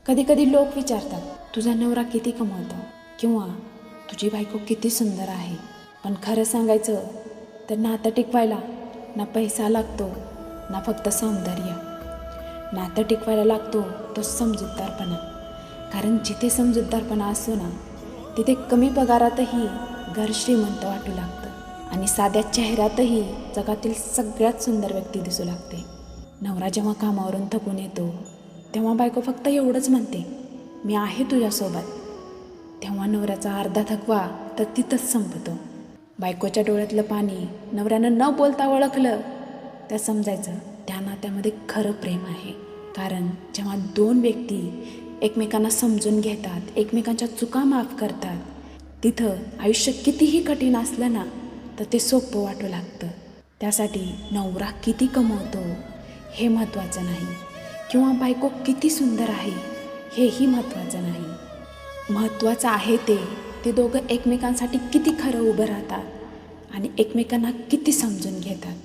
कधी कधी लोक विचारतात, तुझा नवरा किती कमवतो किंवा तुझी बायको किती सुंदर आहे. पण खरं सांगायचं तर नातं टिकवायला ना पैसा लागतो ना फक्त सौंदर्य. नातं टिकवायला लागतो तो समजूतदारपणा. कारण जिथे समजूतदारपणा असतो ना, तिथे कमी पगारातही घर श्रीमंत वाटू लागतं आणि साध्या चेहऱ्यातही जगातील सगळ्यात सुंदर व्यक्ती दिसू लागते. नवरा जेव्हा कामावरून थकून येतो तेव्हा बायको फक्त एवढंच म्हणते, मी आहे तुझ्यासोबत. तेव्हा नवऱ्याचा अर्धा थकवा तर तिथंच संपतो. बायकोच्या डोळ्यातलं पाणी नवऱ्यानं न बोलता ओळखलं तर समजायचं त्या नात्यामध्ये खरं प्रेम आहे. कारण जेव्हा दोन व्यक्ती एकमेकांना समजून घेतात, एकमेकांच्या चुका माफ करतात, तिथं आयुष्य कितीही कठीण असलं ना तर ते सोपं वाटू लागतं. त्यासाठी नवरा किती कमवतो हे महत्त्वाचं नाही किंवा बायको किती सुंदर आहे हेही महत्त्वाचं नाही. महत्त्वाचं आहे ते दोघं एकमेकांसाठी किती खरं उभं राहतात आणि एकमेकांना किती समजून घेतात.